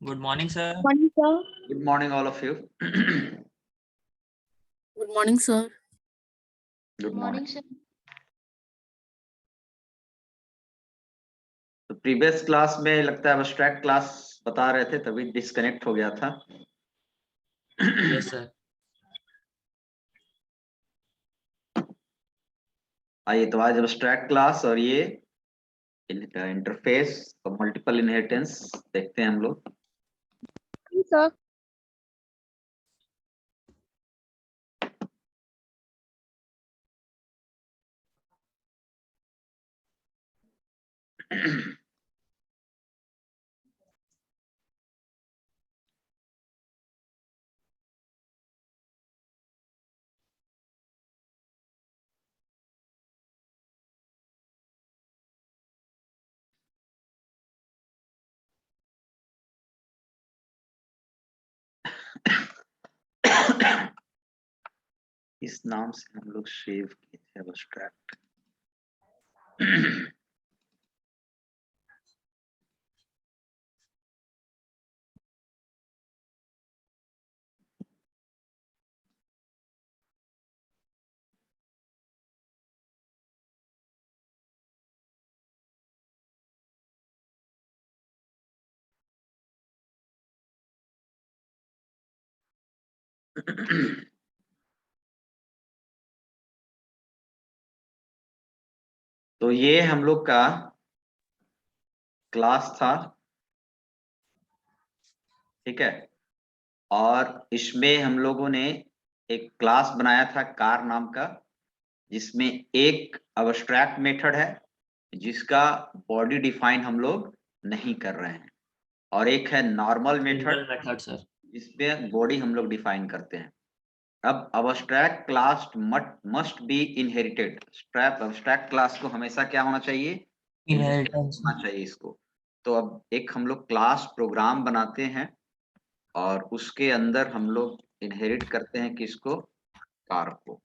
Good morning, sir. Morning, sir. Good morning, all of you. Good morning, sir. Good morning. sir. तो previous class में लगता है abstract class बता रहे थे, तभी डिस्कनेक्ट हो गया था। Yes, sir. आइए तो आज एब्स्ट्रैक्ट क्लास और ये इंटरफेस और मल्टीपल इनहेरिटेंस देखते हैं हम लोग। Sir. इस नाम से हम लोग सेव किए थे एब्स्ट्रैक्ट। तो ये हम लोग का क्लास था, ठीक है। और इसमें हम लोगों ने एक क्लास बनाया था कार नाम का, जिसमें एक एब्स्ट्रैक्ट मेथड है जिसका बॉडी डिफाइन हम लोग नहीं कर रहे हैं, और एक है normal Simple method method, sir. जिसमें बॉडी हम लोग डिफाइन करते हैं। अब abstract class must be inherited. Abstract class को हमेशा क्या होना चाहिए? Inheritance. होना चाहिए इसको। तो अब एक हम लोग क्लास प्रोग्राम बनाते हैं और उसके अंदर हम लोग इनहेरिट करते हैं किसको? कार को,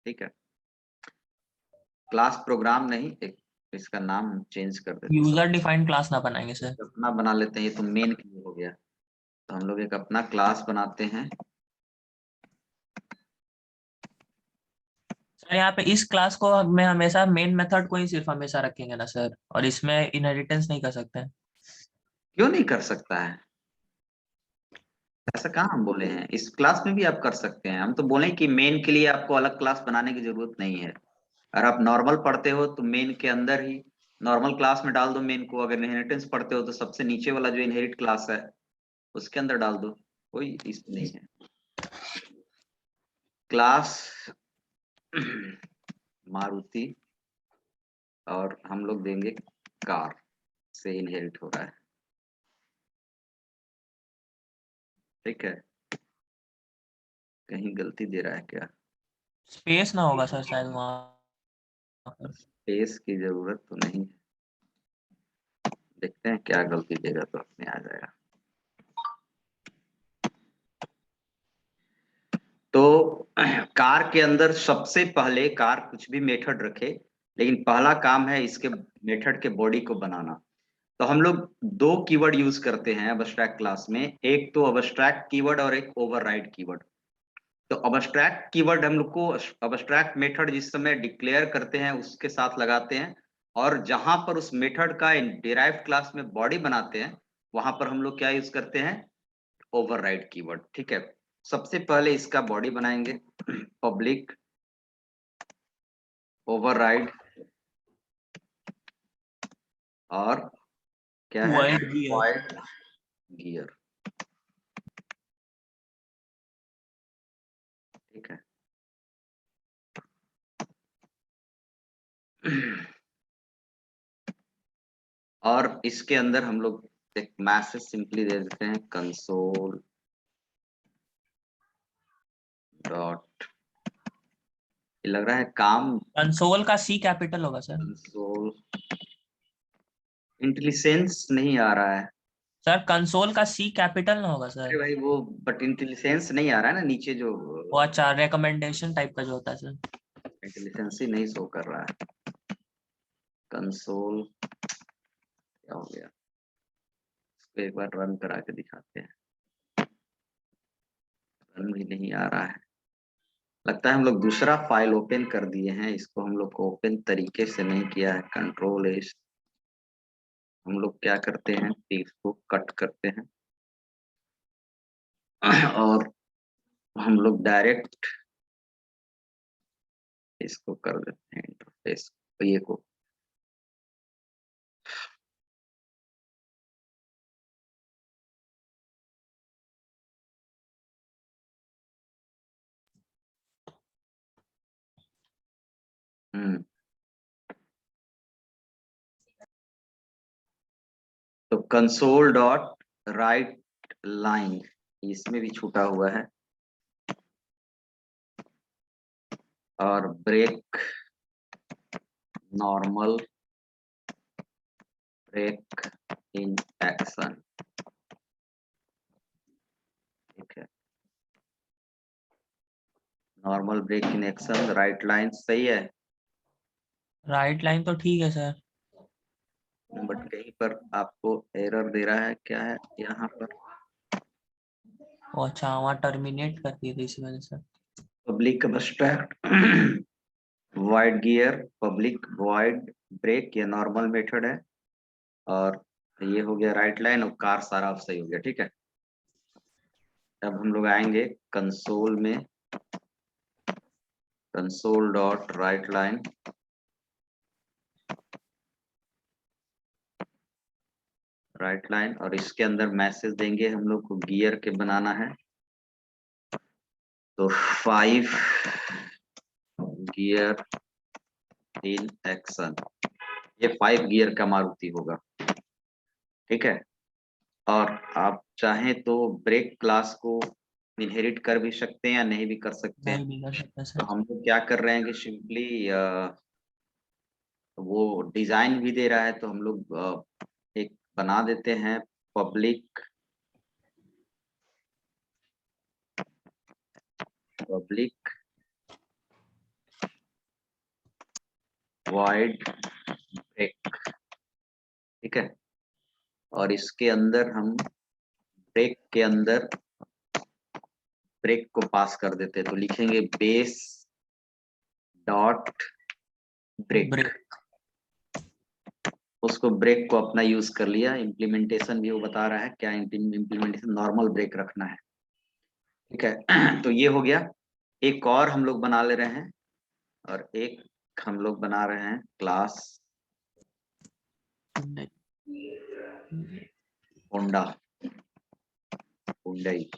ठीक है। क्लास प्रोग्राम नहीं, एक इसका नाम चेंज कर देते हैं, User defined class ना बनाएंगे, sir. अपना बना लेते हैं। ये तो मेन के लिए हो गया, तो हम लोग एक अपना क्लास बनाते हैं। सर यहाँ पे इस क्लास को में हमेशा मेन मेथड को ही सिर्फ हमेशा रखेंगे ना सर, और इसमें इनहेरिटेंस नहीं कर सकते हैं। क्यों नहीं कर सकता है? ऐसा कहाँ हम बोले हैं? इस क्लास में भी आप कर सकते हैं। हम तो बोले कि मेन के लिए आपको अलग क्लास बनाने की जरूरत नहीं है। अगर आप नॉर्मल पढ़ते हो तो मेन के अंदर ही नॉर्मल क्लास में डाल दो मेन को। अगर इनहेरिटेंस पढ़ते हो तो सबसे नीचे वाला जो इनहेरिट क्लास है उसके अंदर डाल दो, कोई इसमें नहीं है। क्लास मारुति और हम लोग देंगे कार से इनहेरिट हो रहा है, ठीक है। कहीं गलती दे रहा है क्या? स्पेस ना होगा सर शायद वहाँ। स्पेस की जरूरत तो नहीं है, देखते हैं क्या गलती देगा तो अपने आ जाएगा। तो कार के अंदर सबसे पहले कार कुछ भी मेथड रखे, लेकिन पहला काम है इसके मेथड के बॉडी को बनाना। तो हम लोग दो कीवर्ड यूज करते हैं एब्स्ट्रैक्ट क्लास में, एक तो एब्स्ट्रैक्ट कीवर्ड और एक ओवरराइड कीवर्ड। तो एब्स्ट्रैक्ट कीवर्ड हम लोग को एब्स्ट्रैक्ट मेथड जिस समय डिक्लेयर करते हैं उसके साथ लगाते हैं, और जहां पर उस मेथड का डिराइव्ड क्लास में बॉडी बनाते हैं वहां पर हम लोग क्या यूज करते हैं? ओवरराइड कीवर्ड, ठीक है। सबसे पहले इसका बॉडी बनाएंगे पब्लिक ओवरराइड, और क्या है? Void gear. वॉइड गियर, ठीक है। और इसके अंदर हम लोग एक मैसेज सिंपली दे देते हैं कंसोल डॉट, ये लग रहा है काम कंसोल का C कैपिटल होगा सर। कंसोल, इंटेलिजेंस नहीं आ रहा है सर कंसोल का C कैपिटल ना होगा अरे सर। भाई, वो बट इंटेलिजेंस नहीं आ रहा है ना नीचे जो वो अच्छा रिकमेंडेशन टाइप का जो होता है सर। इंटेलिजेंस ही नहीं शो कर रहा है। कंसोल क्या हो गया? तो एक बार रन करा के दिखाते हैं। रन भी नहीं आ रहा है, लगता है हम लोग दूसरा फाइल ओपन कर दिए हैं, इसको हम लोग को ओपन तरीके से नहीं किया है। कंट्रोल एस, हम लोग क्या करते हैं कि इसको कट करते हैं और हम लोग डायरेक्ट इसको कर देते हैं इंटरफेस ये को। तो कंसोल डॉट राइट लाइन, इसमें भी छूटा हुआ है, और brake normal brake in action, ठीक है। Normal brake in action right line सही है, राइट लाइन तो ठीक है सर, बट कहीं पर आपको एरर दे रहा है, क्या है यहाँ पर? अच्छा वहाँ टर्मिनेट कर दिए थे इसी वजह से। Public abstract void gear public void brake, ये नॉर्मल मेथड है, और ये हो गया राइट लाइन, और कार सारा सही हो गया, ठीक है। अब हम लोग आएंगे कंसोल में, console dot right line, right line, और इसके अंदर मैसेज देंगे हम लोग को गियर के बनाना है, तो 5 गियर इन एक्शन, ये 5 गियर का मारुति होगा, ठीक है। और आप चाहें तो ब्रेक क्लास को इनहेरिट कर भी सकते हैं या नहीं भी कर सकते हैं। नहीं भी कर सकता तो सर। हम लोग क्या कर रहे हैं कि सिंपली वो डिजाइन भी दे रहा है, तो हम लोग एक बना देते हैं पब्लिक वाइड ब्रेक, ठीक है। और इसके अंदर हम ब्रेक के अंदर ब्रेक को पास कर देते हैं, तो लिखेंगे बेस डॉट ब्रेक, उसको ब्रेक को अपना यूज कर लिया। इम्प्लीमेंटेशन भी वो बता रहा है क्या इम्प्लीमेंटेशन, नॉर्मल ब्रेक रखना है, ठीक है। तो ये हो गया। एक और हम लोग बना ले रहे हैं, और एक हम लोग बना रहे हैं क्लास होंडा, हुंडई,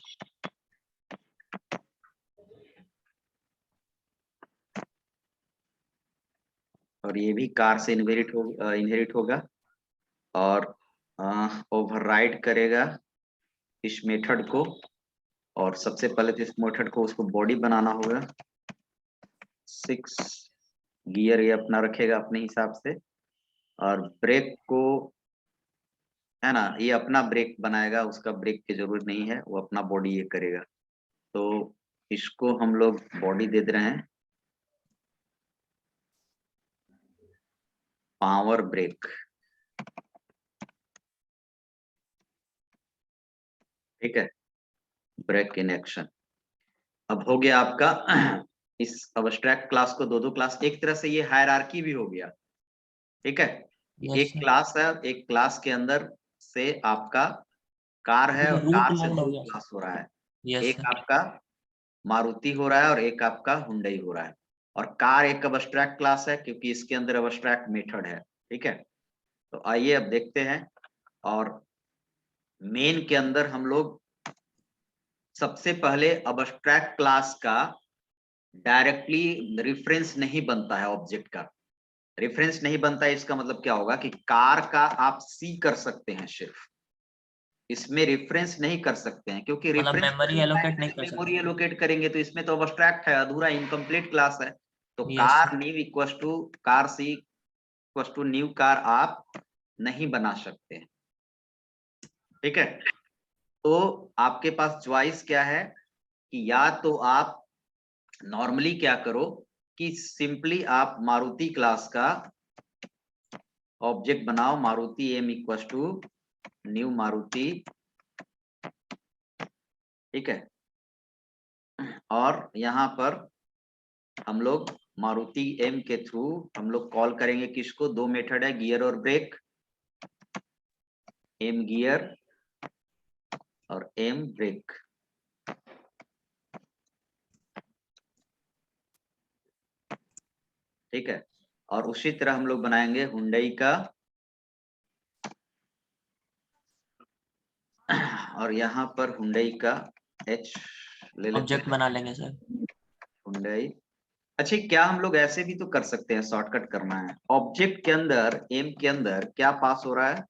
और ये भी कार से इनहेरिट होगा, और ओवरराइड करेगा इस मेथड को। और सबसे पहले तो इस मेथड को उसको बॉडी बनाना होगा, 6 गियर ये अपना रखेगा अपने हिसाब से, और ब्रेक को है ना, ये अपना ब्रेक बनाएगा, उसका ब्रेक की जरूरत नहीं है, वो अपना बॉडी ये करेगा। तो इसको हम लोग बॉडी दे रहे हैं पावर ब्रेक, ठीक है, ब्रेक इन एक्शन। अब हो गया आपका इस अब्स्ट्रैक्ट क्लास को दो क्लास, एक तरह से ये हायरार्की भी हो गया, ठीक है। यस एक सर, क्लास है, एक क्लास के अंदर से आपका कार है, और रूट कार से लर्न हो दो गया सर। क्लास हो रहा है, यस एक सर। आपका मारुति हो रहा है और एक आपका हुंडई हो रहा है। और कार एक अब्स्ट्रैक्ट क्लास है क्योंकि इसके अंदर अब्स्ट्रैक्ट मेथड है, ठीक है। तो आइए अब देखते हैं, और मेन के अंदर हम लोग सबसे पहले अब्स्ट्रैक्ट क्लास का डायरेक्टली रेफरेंस नहीं बनता है, ऑब्जेक्ट का रेफरेंस नहीं बनता है। इसका मतलब क्या होगा कि कार का आप सी कर सकते हैं, सिर्फ इसमें रेफरेंस नहीं कर सकते हैं, क्योंकि मतलब रेफरेंस मेमोरी एलोकेट नहीं कर मेमोरी सकते। एलोकेट करेंगे तो इसमें तो अब्स्ट्रैक्ट है, अधूरा इनकम्प्लीट क्लास है। तो yes car sir. New equal to car C equal to new car आप नहीं बना सकते हैं, ठीक है। तो आपके पास चॉइस क्या है कि या तो आप नॉर्मली क्या करो कि सिंपली आप मारुति क्लास का ऑब्जेक्ट बनाओ, Maruti M equal to new Maruti, ठीक है। और यहाँ पर हम लोग मारुति एम के थ्रू हम लोग कॉल करेंगे किसको, दो मेथड है, गियर और ब्रेक, एम गियर और एम ब्रेक। ठीक है, और उसी तरह हम लोग बनाएंगे हुंडई का, और यहाँ पर हुंडई का एच ले लेते ऑब्जेक्ट हैं, बना लेंगे सर। हुंडई। अच्छा, क्या हम लोग ऐसे भी तो कर सकते हैं, शॉर्टकट करना है, ऑब्जेक्ट के अंदर एम के अंदर क्या पास हो रहा है,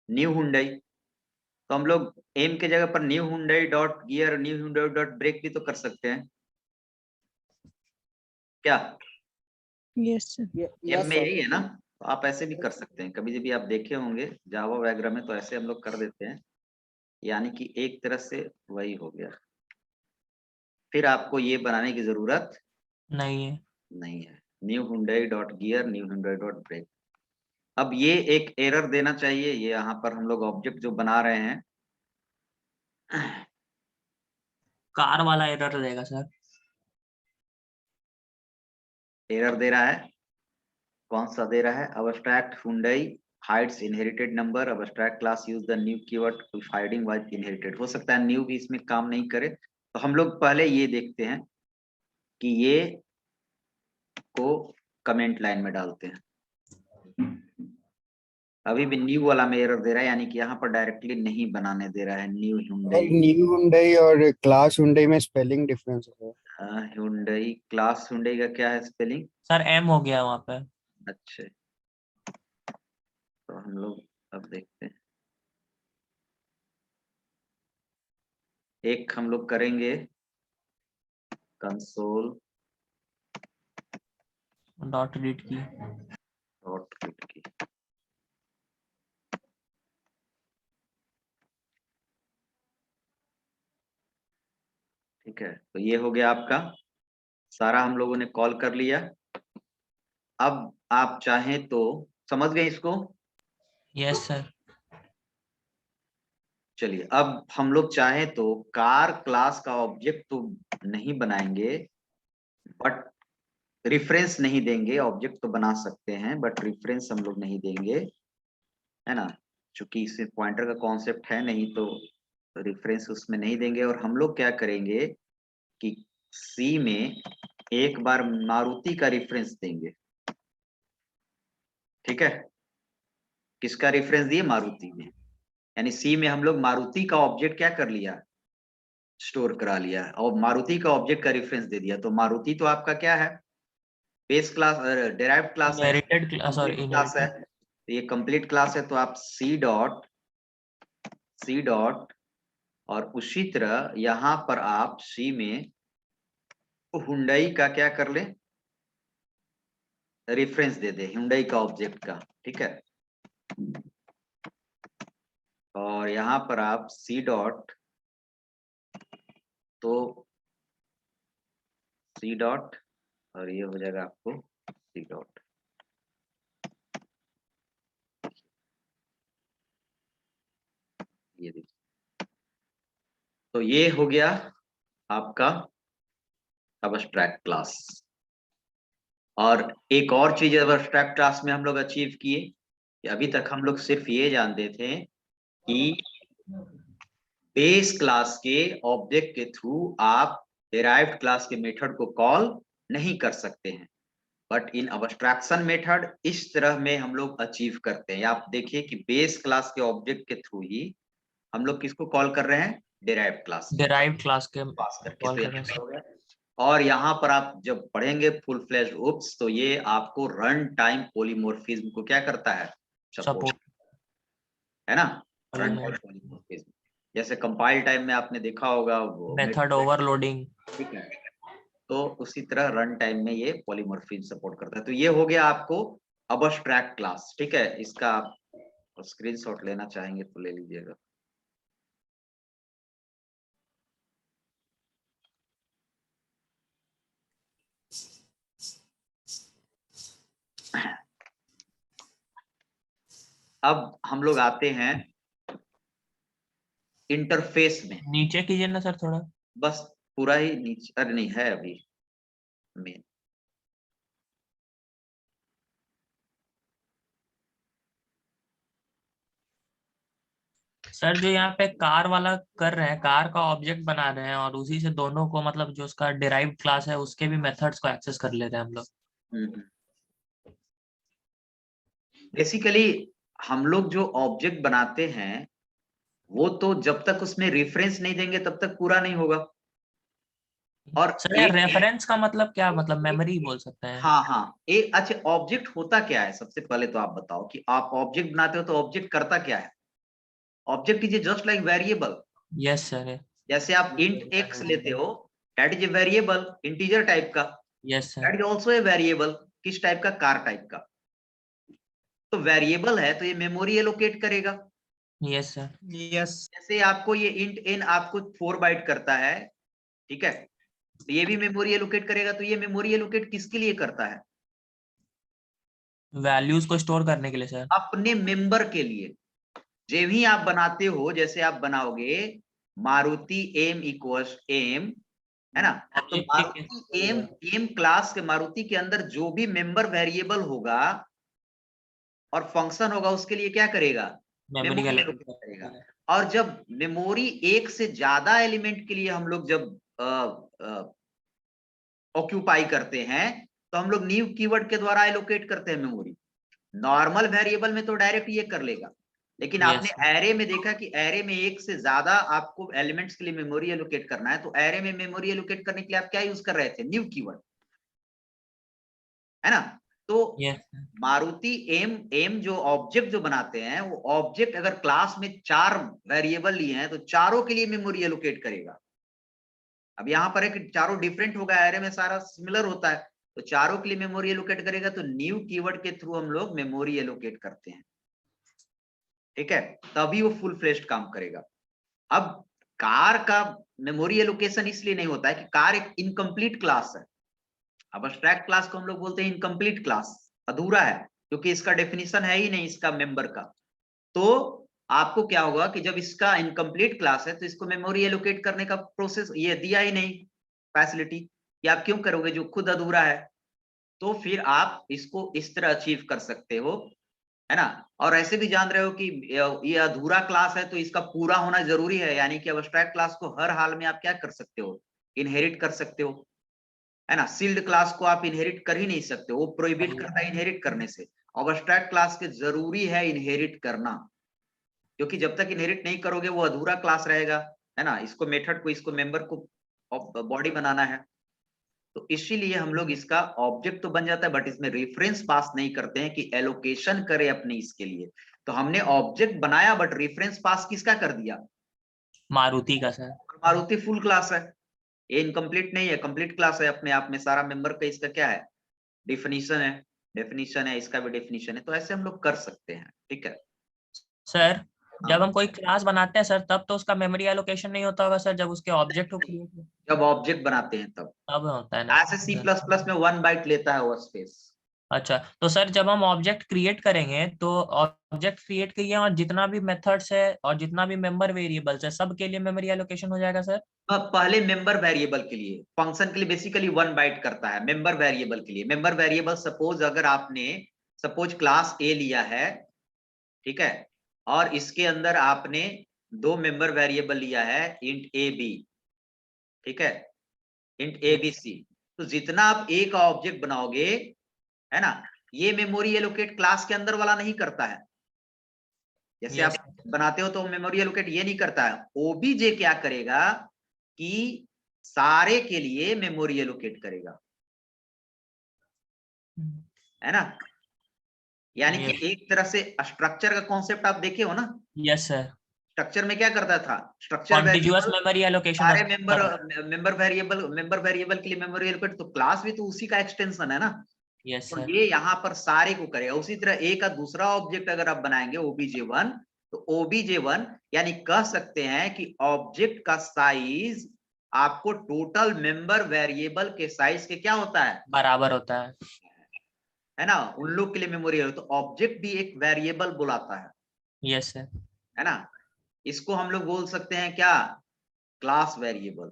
न्यू हुंडई, तो हम लोग एम के जगह पर new Hyundai dot gear, new Hyundai dot brake भी तो कर सकते हैं क्या, यस सर। एम में यही है ना, तो आप ऐसे भी कर सकते हैं, कभी भी आप देखे होंगे जावा वगैरह में, तो ऐसे हम लोग कर देते हैं, यानी कि एक तरह से वही हो गया, फिर आपको ये बनाने की जरूरत नहीं है। नहीं है, new Hyundai dot gear, new Hyundai dot brake. अब ये एक एरर देना चाहिए, ये यहाँ पर हम लोग ऑब्जेक्ट जो बना रहे हैं, कार वाला एरर देगा सर। एरर दे रहा है, कौन सा दे रहा है, abstract Hyundai hides inherited number, abstract class use the new keyword if hiding was inherited। हो सकता है न्यू भी इसमें काम नहीं करे, तो हम लोग पहले ये देखते हैं कि ये को कमेंट लाइन में डालते हैं। अभी भी न्यू वाला में एरर दे रहा है, यानी कि यहाँ पर डायरेक्टली नहीं बनाने दे रहा है, न्यू Hyundai। न्यू हुंडई और क्लास हुंडई में स्पेलिंग डिफरेंस है। Hyundai, क्लास Hyundai का क्या है स्पेलिंग, सर एम हो गया वहाँ पे। अच्छा, तो हम लोग अब देखते हैं, एक हम लोग करेंगे कंसोल डॉट रीड की। डॉट रीड की, ठीक है, तो ये हो गया आपका सारा, हम लोगों ने कॉल कर लिया। अब आप चाहें तो समझ गए इसको, यस सर। चलिए अब हम लोग चाहें तो कार क्लास का ऑब्जेक्ट तो नहीं बनाएंगे, बट रिफरेंस नहीं देंगे, ऑब्जेक्ट तो बना सकते हैं बट रिफरेंस हम लोग नहीं देंगे, है ना, चूंकि इसमें पॉइंटर का कॉन्सेप्ट है नहीं, तो रिफरेंस उसमें नहीं देंगे, और हम लोग क्या करेंगे कि सी में एक बार मारुति का रेफरेंस देंगे, ठीक है, किसका रेफरेंस दिए, मारुति में, यानी सी में हम लोग मारुति का ऑब्जेक्ट क्या कर लिया, स्टोर करा लिया, और मारुति का ऑब्जेक्ट का रेफरेंस दे दिया, तो मारुति तो आपका क्या है, बेस क्लास, डेराइव्ड क्लास है, inherited class, sorry complete class है, इनहेरिटेड। तो ये कंप्लीट क्लास है, तो आप सी डॉट और उसी तरह यहाँ पर आप सी में हुंडई का क्या कर ले, रेफरेंस दे दे हुंडई का ऑब्जेक्ट का, ठीक है, और यहाँ पर आप सी डॉट, तो सी डॉट और ये हो जाएगा आपको सी डॉट, ये देखिए, तो ये हो गया आपका अबस्ट्रैक्ट क्लास। और एक और चीज अबस्ट्रैक्ट क्लास में हम लोग अचीव किए, कि अभी तक हम लोग सिर्फ ये जानते थे कि बेस क्लास के ऑब्जेक्ट के थ्रू आप डेराइव्ड क्लास के मेथड को कॉल नहीं कर सकते हैं, बट इन अबस्ट्रैक्शन मेथड इस तरह में हम लोग अचीव करते हैं। आप देखिए कि बेस क्लास के ऑब्जेक्ट के थ्रू ही हम लोग किसको कॉल कर रहे हैं, डेराइव्ड क्लास डिराइव्ड क्लास के पास करके, कॉल तो कर रहे यहाँ हैं पर सर। हो गया। और यहाँ पर आप जब पढ़ेंगे फुल फ्लैश ओप्स, तो ये आपको रन टाइम पॉलीमॉर्फिज्म को क्या करता है, सपोर्ट, सपोर्ट। है ना, रन टाइम पॉलीमॉर्फिज्म, जैसे कंपाइल टाइम में आपने देखा होगा वो मेथड ओवरलोडिंग। ठीक है, तो उसी तरह रन टाइम में ये पॉलीमॉर्फिज्म सपोर्ट करता है। तो ये हो गया आपको अबस्ट्रैक्ट क्लास, ठीक है, इसका आप स्क्रीनशॉट लेना चाहेंगे तो ले लीजिएगा। अब हम लोग आते हैं इंटरफेस में। नीचे कीजिए ना सर थोड़ा। बस पूरा ही नीचे, अरे नहीं है अभी मेन। सर जो यहाँ पे कार वाला कर रहे हैं, कार का ऑब्जेक्ट बना रहे हैं और उसी से दोनों को मतलब जो उसका डिराइव्ड क्लास है उसके भी मेथड्स को एक्सेस कर ले रहे हैं हम लोग। बेसिकली हम लोग जो ऑब्जेक्ट बनाते हैं वो तो जब तक उसमें रेफरेंस नहीं देंगे तब तक पूरा नहीं होगा। और सर यार रेफरेंस का मतलब क्या, मतलब मेमोरी बोल सकते हैं? हाँ हाँ, एक अच्छा ऑब्जेक्ट होता क्या है, सबसे पहले तो आप बताओ कि आप ऑब्जेक्ट बनाते हो तो ऑब्जेक्ट करता क्या है। Object is just like variable. Yes sir. जैसे आप इंट एक्स लेते हो, that is a variable, integer type का। Yes sir. That is also a variable, किस टाइप का, कार टाइप का। तो वेरिएबल है तो ये मेमोरी एलोकेट करेगा। Yes sir. यस जैसे आपको ये इंट एन आपको 4 बाइट करता है, ठीक है, तो ये भी मेमोरी एलोकेट करेगा। तो ये मेमोरी एलोकेट किसके लिए करता है? वैल्यूज को स्टोर करने के लिए सर। अपने मेंबर के लिए। जो भी आप बनाते हो, जैसे आप बनाओगे मारुति एम इक्वल्स एम, है ना, तो मारुति एम क्लास के, मारुति के अंदर जो भी मेंबर वेरिएबल होगा और फंक्शन होगा उसके लिए क्या करेगा, मेमोरी का मेमोरी एलोकेट करेगा। और जब मेमोरी एक से ज्यादा एलिमेंट के लिए हम लोग जब ऑक्यूपाई करते हैं तो हम लोग न्यू कीवर्ड के द्वारा एलोकेट करते हैं मेमोरी। नॉर्मल वेरिएबल में तो डायरेक्ट ये कर लेगा, लेकिन आपने एरे में देखा कि एरे में एक से ज्यादा आपको एलिमेंट्स के लिए मेमोरी एलोकेट करना है, तो एरे में मेमोरी एलोकेट करने के लिए आप क्या यूज कर रहे थे, न्यू कीवर्ड, है ना। तो मारुति एम एम जो ऑब्जेक्ट जो बनाते हैं, वो ऑब्जेक्ट अगर क्लास में 4 वेरिएबल लिए हैं तो चारों के लिए मेमोरी एलोकेट करेगा। अब यहाँ पर है कि चारों डिफरेंट होगा, एरे में सारा सिमिलर होता है, तो चारों के लिए मेमोरी एलोकेट करेगा। तो न्यू कीवर्ड के थ्रू हम लोग मेमोरी एलोकेट करते हैं, ठीक है, तभी वो फुल फ्लेश्ड काम करेगा। अब कार का मेमोरी एलोकेशन इसलिए नहीं होता है कि कार एक इनकम्प्लीट क्लास है। अब अब्स्ट्रैक्ट क्लास को हम लोग बोलते हैं इनकम्प्लीट क्लास, अधूरा है, क्योंकि इसका डेफिनेशन है ही नहीं इसका मेंबर का। तो आपको क्या होगा कि जब इसका इनकम्प्लीट क्लास है तो इसको मेमोरी एलोकेट करने का प्रोसेस ये दिया ही नहीं, फैसिलिटी, कि आप क्यों करोगे जो खुद अधूरा है। तो फिर आप इसको इस तरह अचीव कर सकते हो, है ना। और ऐसे भी जान रहे हो कि ये अधूरा क्लास है तो इसका पूरा होना जरूरी है, यानी कि अब्स्ट्रैक्ट क्लास को हर हाल में आप क्या कर सकते हो, इनहेरिट कर सकते हो, है ना। सील्ड क्लास को आप इनहेरिट कर ही नहीं सकते, वो प्रोहिबिट करता है इनहेरिट करने से। अब्स्ट्रैक्ट क्लास के जरूरी है इनहेरिट करना, क्योंकि जब तक इनहेरिट नहीं करोगे वो अधूरा क्लास रहेगा, है ना। इसको मेथड को, इसको मेंबर को बॉडी बनाना है, तो इसीलिए हम लोग इसका ऑब्जेक्ट तो बन जाता है, बट इसमें रेफरेंस पास नहीं करते हैं कि एलोकेशन करे अपने इसके लिए। तो हमने ऑब्जेक्ट बनाया बट रेफरेंस पास किसका कर दिया, मारुति का सर। मारुति फुल क्लास है, ये इनकम्प्लीट नहीं है, कंप्लीट क्लास है अपने आप में। सारा मेंबर का इसका क्या है, डेफिनेशन है, डेफिनेशन है, इसका भी डेफिनेशन है। तो ऐसे हम लोग कर सकते हैं, ठीक है सर जब हम कोई क्लास बनाते हैं सर तब तो उसका मेमोरी एलोकेशन नहीं होता होगा सर, जब उसके ऑब्जेक्ट को क्रिएट जब ऑब्जेक्ट बनाते हैं तब होता है ना ऐसे C++ में 1 बाइट लेता है वो स्पेस। अच्छा तो सर जब हम ऑब्जेक्ट क्रिएट करेंगे तो ऑब्जेक्ट क्रिएट किए और जितना भी मेथड्स है और जितना भी मेंबर वेरिएबल्स है सब के लिए मेमोरी एलोकेशन हो जाएगा सर? पहले मेंबर वेरिएबल के लिए, फंक्शन के लिए बेसिकली 1 बाइट करता है। मेंबर वेरिएबल के लिए, मेंबर वेरिएबल सपोज अगर आपने सपोज क्लास ए लिया है, ठीक है, और इसके अंदर आपने 2 मेंबर वेरिएबल लिया है, इंट ए बी, ठीक है, इंट ए बी सी। तो जितना आप ए का ऑब्जेक्ट बनाओगे, है ना, ये मेमोरी एलोकेट क्लास के अंदर वाला नहीं करता है। जैसे आप बनाते हो तो मेमोरी एलोकेट ये नहीं करता है। ओबीजे क्या करेगा कि सारे के लिए मेमोरी एलोकेट करेगा, है ना। यानी कि एक तरह से स्ट्रक्चर का कॉन्सेप्ट आप देखे हो ना। Yes sir. स्ट्रक्चर में क्या करता था, स्ट्रक्चर कॉन्टिग्यूअस मेमोरी एलोकेशन सारे मेंबर वेरिएबल के लिए मेमोरी एलोकेट, तो क्लास भी तो उसी का एक्सटेंशन है ना। यस तो सर। ये यहाँ पर सारे को करेगा। उसी तरह ए का दूसरा ऑब्जेक्ट अगर आप बनाएंगे OBJ1, तो OBJ1 यानी कह सकते हैं कि ऑब्जेक्ट का साइज आपको टोटल मेंबर वेरिएबल के साइज के क्या होता है, बराबर होता है ना। उन लोग के लिए मेमोरी है, तो ऑब्जेक्ट भी एक वेरिएबल बुलाता है, है। Yes sir. है ना। इसको हम लोग बोल सकते हैं क्या, क्लास वेरिएबल,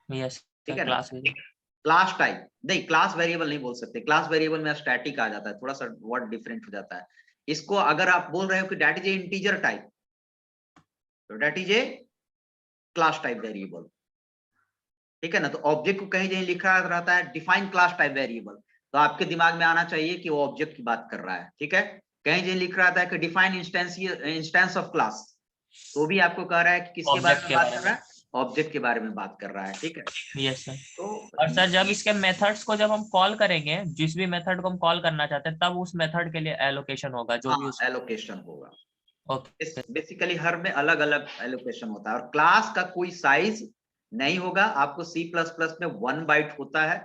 यस ठीक है ना। Class variable. क्लास टाइप नहीं, क्लास वेरिएबल नहीं बोल सकते, क्लास वेरिएबल में स्टैटिक आ जाता है, थोड़ा सा वर्ड डिफरेंट हो जाता है। इसको अगर आप बोल रहे हो कि that is a integer type, तो that is a class type variable, ठीक है ना। तो ऑब्जेक्ट को कहीं कहीं लिखा रहता है डिफाइन क्लास टाइप वेरिएबल, तो आपके दिमाग में आना चाहिए कि वो ऑब्जेक्ट की बात कर रहा है, ठीक है। कहीं कहीं लिख रहा था कि डिफाइन इंस्टेंस ऑफ क्लास, तो भी आपको कह रहा है कि किसके बारे ऑब्जेक्ट में के बात बारे कर में। रहा है, ऑब्जेक्ट के बारे में बात कर रहा है, ठीक है। Yes sir. तो और सर जब इसके मेथड्स को जब हम कॉल करेंगे, जिस भी मेथड को हम कॉल करना चाहते हैं, तब उस मेथड के लिए एलोकेशन होगा जो भी हाँ, उस। एलोकेशन होगा। ओके। बेसिकली हर में अलग अलग एलोकेशन होता है, और क्लास का कोई साइज नहीं होगा। आपको C++ में 1 बाइट होता है,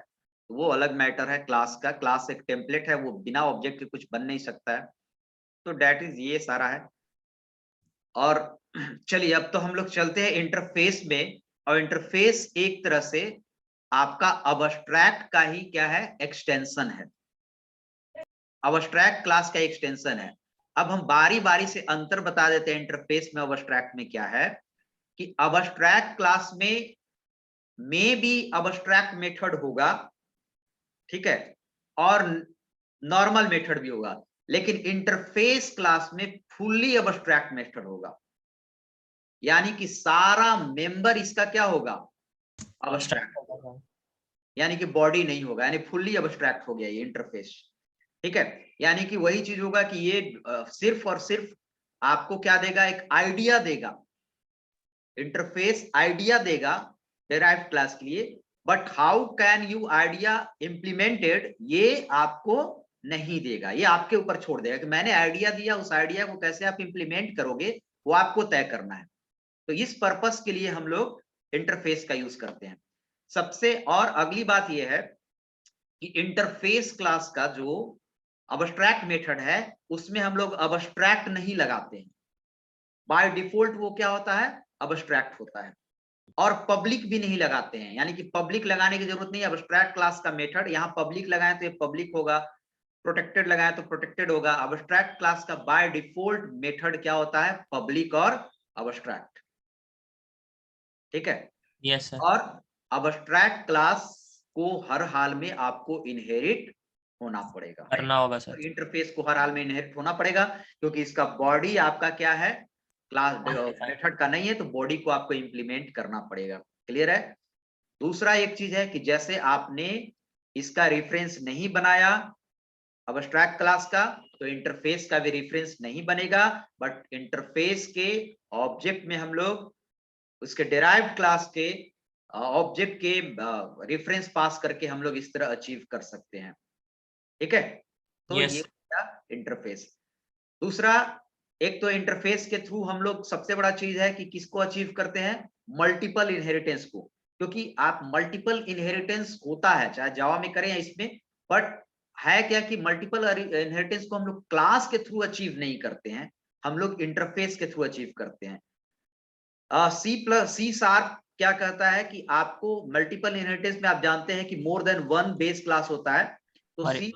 तो वो अलग मैटर है क्लास का। क्लास एक टेम्पलेट है, वो बिना ऑब्जेक्ट के कुछ बन नहीं सकता है। तो दैट इज ये सारा है। और चलिए अब तो हम लोग चलते हैं इंटरफेस में, और इंटरफेस एक तरह से आपका अबस्ट्रैक्ट का ही क्या है, एक्सटेंशन है। अबस्ट्रैक्ट क्लास का एक्सटेंशन है। अब हम बारी बारी से अंतर बता देते हैं इंटरफेस में अबस्ट्रैक्ट में क्या है, कि अबस्ट्रैक्ट क्लास में भी अबस्ट्रैक्ट मेथड होगा, ठीक है, और नॉर्मल मेथड भी होगा, लेकिन इंटरफेस क्लास में फुल्ली अबस्ट्रैक्ट मेथड होगा। यानी कि सारा मेंबर इसका क्या होगा, अबस्ट्रैक्ट, यानी कि बॉडी नहीं होगा, यानी फुल्ली अबस्ट्रैक्ट हो गया ये इंटरफेस, ठीक है। यानी कि वही चीज होगा कि ये सिर्फ और सिर्फ आपको क्या देगा, एक आइडिया देगा, इंटरफेस आइडिया देगा डेराइव्ड क्लास के लिए, but how can you idea implemented, ये आपको नहीं देगा, ये आपके ऊपर छोड़ देगा कि मैंने आइडिया दिया, उस आइडिया को कैसे आप इम्प्लीमेंट करोगे वो आपको तय करना है। तो इस पर्पस के लिए हम लोग इंटरफेस का यूज करते हैं सबसे। और अगली बात यह है कि इंटरफेस क्लास का जो अबस्ट्रैक्ट मेथड है, उसमें हम लोग अबस्ट्रैक्ट नहीं लगाते हैं। बाय डिफॉल्ट वो क्या होता है, अबस्ट्रैक्ट होता है। और पब्लिक भी नहीं लगाते हैं, यानी कि पब्लिक लगाने की जरूरत नहीं है। अबस्ट्रैक्ट क्लास का मेथड यहाँ पब्लिक लगाए तो ये पब्लिक होगा, प्रोटेक्टेड लगाए तो प्रोटेक्टेड होगा। अबस्ट्रैक्ट क्लास का बाय डिफॉल्ट मेथड क्या होता है, पब्लिक और अबस्ट्रैक्ट, ठीक है। Yes sir. और अबस्ट्रैक्ट क्लास को हर हाल में आपको इनहेरिट होना पड़ेगा, करना होगा सर। इंटरफेस को हर हाल में इनहेरिट होना पड़ेगा, क्योंकि इसका बॉडी आपका क्या है, क्लास मेथड का नहीं है, तो बॉडी को आपको इंप्लीमेंट करना पड़ेगा। क्लियर है। दूसरा एक चीज है कि जैसे आपने इसका रेफरेंस नहीं बनाया अबस्ट्रैक्ट क्लास का, तो इंटरफेस का भी रेफरेंस नहीं बनेगा, बट इंटरफेस के ऑब्जेक्ट में हम लोग उसके डेराइव्ड क्लास के ऑब्जेक्ट के रेफरेंस पास करके हम लोग इस तरह अचीव कर सकते हैं, ठीक है। तो Yes. ये इंटरफेस। दूसरा, एक तो इंटरफेस के थ्रू हम लोग सबसे बड़ा चीज है कि किसको अचीव करते हैं, मल्टीपल इनहेरिटेंस को। क्योंकि आप मल्टीपल इनहेरिटेंस होता है चाहे जावा में करें या इसमें, बट है क्या कि मल्टीपल इनहेरिटेंस को हम लोग क्लास के थ्रू अचीव नहीं करते हैं, हम लोग इंटरफेस के थ्रू अचीव करते हैं। C# क्या कहता है कि आपको मल्टीपल इनहेरिटेंस में आप जानते हैं कि more than one base class होता है। तो C#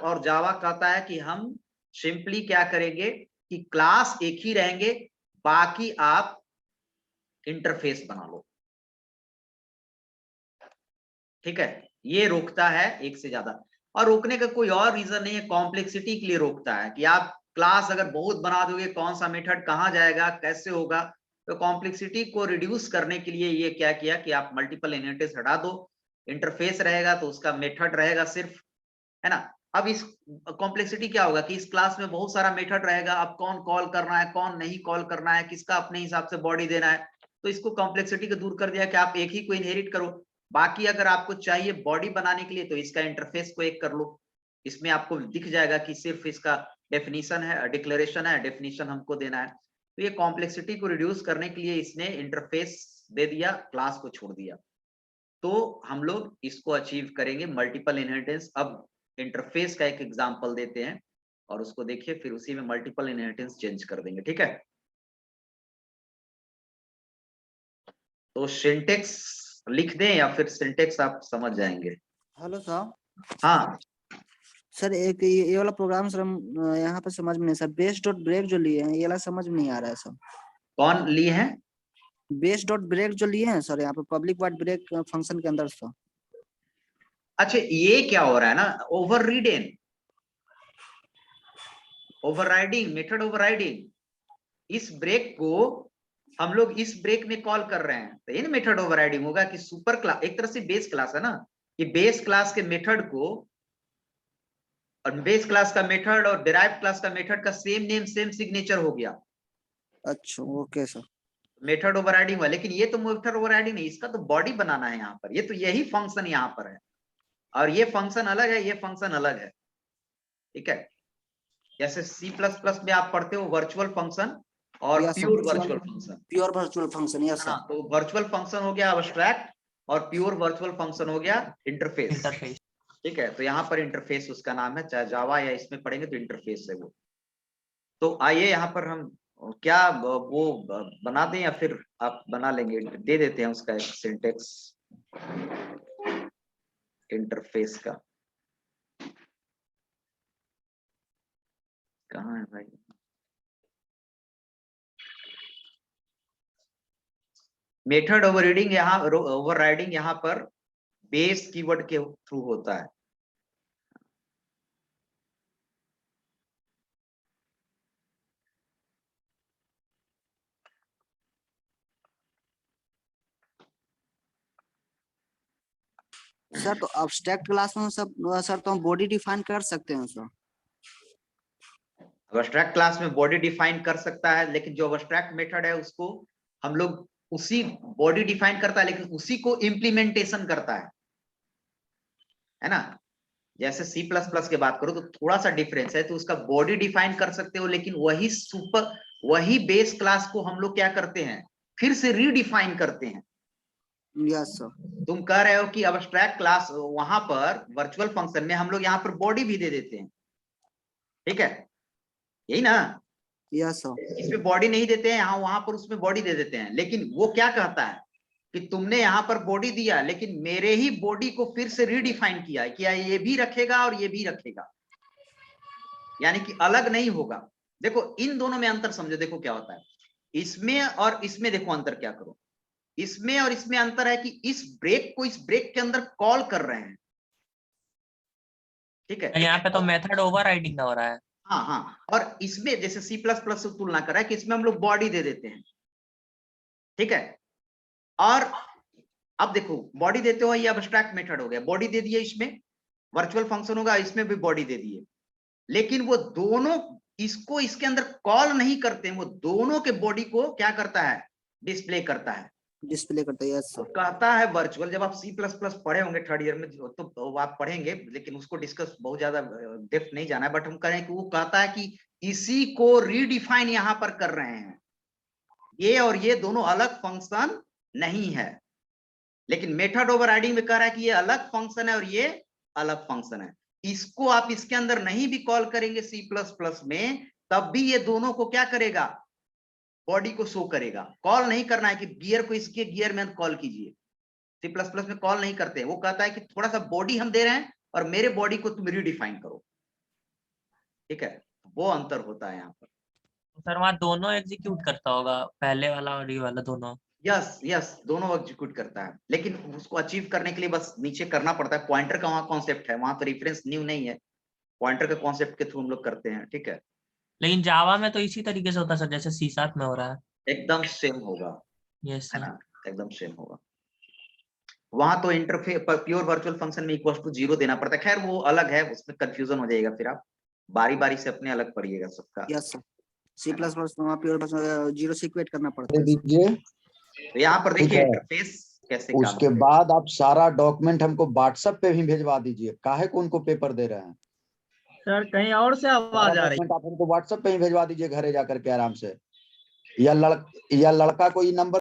और जावा कहता है कि हम सिंपली क्या करेंगे कि क्लास एक ही रहेंगे, बाकी आप इंटरफेस बना लो, ठीक है। ये रोकता है एक से ज्यादा, और रोकने का कोई और रीजन नहीं है, कॉम्प्लेक्सिटी के लिए रोकता है कि आप क्लास अगर बहुत बना दोगे, कौन सा मेथड कहाँ जाएगा कैसे होगा, तो कॉम्प्लेक्सिटी को रिड्यूस करने के लिए ये क्या किया कि आप मल्टीपल इनहेरिटेंस हटा दो, इंटरफेस रहेगा तो उसका मेथड रहेगा सिर्फ, है ना। अब इस कॉम्प्लेक्सिटी क्या होगा कि इस क्लास में बहुत सारा मेथड रहेगा, अब कौन कॉल करना है कौन नहीं कॉल करना है, किसका अपने हिसाब से बॉडी देना है, तो इसको कॉम्प्लेक्सिटी को दूर कर दिया कि आप एक ही को इनहेरिट करो। बाकी अगर आपको चाहिए बॉडी बनाने के लिए तो इसका इंटरफेस को एक कर लो, इसमें आपको दिख जाएगा कि सिर्फ इसका डेफिनेशन है, डिक्लेरेशन है, डेफिनेशन हमको देना है। तो ये कॉम्प्लेक्सिटी को रिड्यूस करने के लिए इसने इंटरफेस दे दिया, क्लास को छोड़ दिया। तो हम लोग इसको अचीव करेंगे मल्टीपल इनहेरिटेंस। अब इंटरफेस का एक एग्जांपल देते हैं और उसको देखिए, फिर उसी में मल्टीपल इनहेरिटेंस चेंज कर देंगे, ठीक है। तो सिंटेक्स लिख दें या फिर सिंटेक्स आप समझ जाएंगे। Hello sir. हाँ सर एक ये वाला प्रोग्राम सर हम यहाँ पे समझ में नहीं, सर बेस डॉट ब्रेक जो लिए हैं ये वाला समझ में नहीं आ रहा है सर। कौन लिए हैं? बेस डॉट ब्रेक जो लिए हैं सर यहाँ पे पब्लिक वाइड ब्रेक फंक्शन के अंदर सर। अच्छा, ये क्या हो रहा है ना, ओवररीडिंग, ओवरराइडिंग, मेथड ओवरराइडिंग। इस ब्रेक को हम लोग इस ब्रेक में कॉल कर रहे हैं, तो ये ना मेथड ओवरराइडिंग होगा कि सुपर क्लास, एक तरह से बेस क्लास है ना, कि बेस क्लास के मेथड को, और बेस क्लास का मेथड और डिराइव्ड क्लास का मेथड का सेम नेम सेम सिग्नेचर हो गया, अच्छा ओके सर। मेथड ओवरराइडिंग हुआ। लेकिन ये तो मेथड ओवरराइडिंग नहीं, इसका तो बॉडी बनाना है यहाँ पर, ये तो यही फंक्शन यहाँ पर है, और ये फंक्शन अलग है, ये फंक्शन अलग है, ठीक है। जैसे C++ में आप पढ़ते हो वर्चुअल फंक्शन और Yes, sir. Pure virtual function, pure virtual function yes है ना। सर। तो वर्चुअल फंक्शन हो गया अब्स्ट्रैक्ट और प्योर वर्चुअल फंक्शन हो गया इंटरफेस, इंटरफेस। ठीक है। तो यहाँ पर इंटरफेस उसका नाम है, चाहे जावा या इसमें पढ़ेंगे तो इंटरफेस है वो। तो आइए यहाँ पर हम क्या वो बना दें या फिर आप बना लेंगे, दे देते हैं उसका एक सिंटेक्स इंटरफेस का। कहाँ है भाई? मेथड ओवरराइडिंग यहाँ पर बेस कीवर्ड के थ्रू होता है। सर तो अब्स्ट्रैक्ट क्लास में सब सर तो हम बॉडी डिफाइन कर सकते हैं सर। अब्स्ट्रैक्ट क्लास में बॉडी डिफाइन कर सकता है, लेकिन जो अब्स्ट्रैक्ट मेथड है उसको हम लोग उसी बॉडी डिफाइन करता है, लेकिन उसी को इम्प्लीमेंटेशन करता है ना। जैसे C++ की बात करो तो थोड़ा सा डिफरेंस है, तो उसका बॉडी डिफाइन कर सकते हो, लेकिन वही बेस क्लास को हम लोग क्या करते हैं, फिर से रीडिफाइन करते हैं। Yes sir. तुम कह रहे हो कि अब्स्ट्रैक्ट क्लास वहां पर वर्चुअल फंक्शन में हम लोग यहाँ पर बॉडी भी दे देते हैं, ठीक है, यही ना। Yes sir. इसमें बॉडी नहीं देते हैं, यहाँ वहां पर उसमें बॉडी दे देते हैं। लेकिन वो क्या कहता है कि तुमने यहाँ पर बॉडी दिया, लेकिन मेरे ही बॉडी को फिर से रीडिफाइन किया है कि ये भी रखेगा और ये भी रखेगा, यानी कि अलग नहीं होगा। देखो इन दोनों में अंतर समझो, देखो क्या होता है, इसमें और इसमें देखो अंतर क्या करो, इसमें और इसमें अंतर है कि इस ब्रेक को इस ब्रेक के अंदर कॉल कर रहे हैं, ठीक है। यहाँ पे तो मेथड ओवरराइडिंग हो रहा है। हाँ हाँ, और इसमें जैसे C++ से तुलना कर रहा है कि इसमें हम लोग बॉडी दे देते हैं, ठीक है। और अब देखो बॉडी देते हो, ये अब्स्ट्रैक्ट मेथड हो गया, बॉडी दे दिए, इसमें वर्चुअल फंक्शन होगा, इसमें भी बॉडी दे दिए, लेकिन वो दोनों इसको इसके अंदर कॉल नहीं करते, वो दोनों के बॉडी को क्या करता है, डिस्प्ले करता है, डिस्प्ले करता है यस तो सर। कहता है वर्चुअल। जब आप C++ पढ़े होंगे थर्ड ईयर में तो आप पढ़ेंगे, लेकिन उसको डिस्कस बहुत ज्यादा डेप्थ नहीं जाना है, बट हम करें कि वो कहता है कि इसी को रीडिफाइन यहां पर कर रहे हैं, ये और ये दोनों अलग फंक्शन नहीं है। लेकिन मेथड ओवरराइडिंग में कह रहा है कि ये अलग फंक्शन है और ये अलग फंक्शन है, इसको आप इसके अंदर नहीं भी कॉल करेंगे C++ में, तब भी ये दोनों को क्या करेगा, बॉडी को शो करेगा। कॉल नहीं करना है कि गियर को इसके गियर में कॉल कीजिए, C++ में कॉल नहीं करते हैं। वो कहता है कि थोड़ा सा बॉडी हम दे रहे हैं और मेरे बॉडी को तुम रीडिफाइन करो, ठीक है। वो अंतर होता है यहाँ पर। सर वहाँ दोनों एग्जीक्यूट करता होगा, पहले वाला और ये वाला दोनों। यस यस, दोनों एग्जीक्यूट करता है, लेकिन उसको अचीव करने के लिए बस नीचे करना पड़ता है। पॉइंटर का वहाँ कॉन्सेप्ट है, वहां तो रेफरेंस न्यू नहीं है, पॉइंटर के कॉन्सेप्ट के थ्रू हम लोग करते हैं, ठीक है। लेकिन जावा में तो इसी तरीके से होता है सर, जैसे C# में हो रहा है। एकदम सेम होगा, यस है सर। ना, एकदम सेम होगा। वहां तो इंटरफेस प्योर वर्चुअल फंक्शन में इक्वल टू 0 देना पड़ता है, खैर वो अलग है, उसमें कंफ्यूजन हो जाएगा, फिर आप बारी बारी से अपने अलग पढ़िएगा सबका। Yes sir. C++ में प्योर वर्चुअल 0 से इक्वेट करना पड़ता है। दीजिए। तो यहाँ पर ठीक देखिए है। इंटरफेस कैसे काम उसके करेगा। बाद आप सारा डॉक्यूमेंट हमको व्हाट्सएप पे भी भेजवा दीजिए, काहे को उनको पेपर दे रहे हैं। सर कहीं और से आवाज आ रही है। डॉक्यूमेंट आप हमको व्हाट्सएप पे ही भेजवा दीजिए घरे जाकर के आराम से, या लड़का को ये नंबर।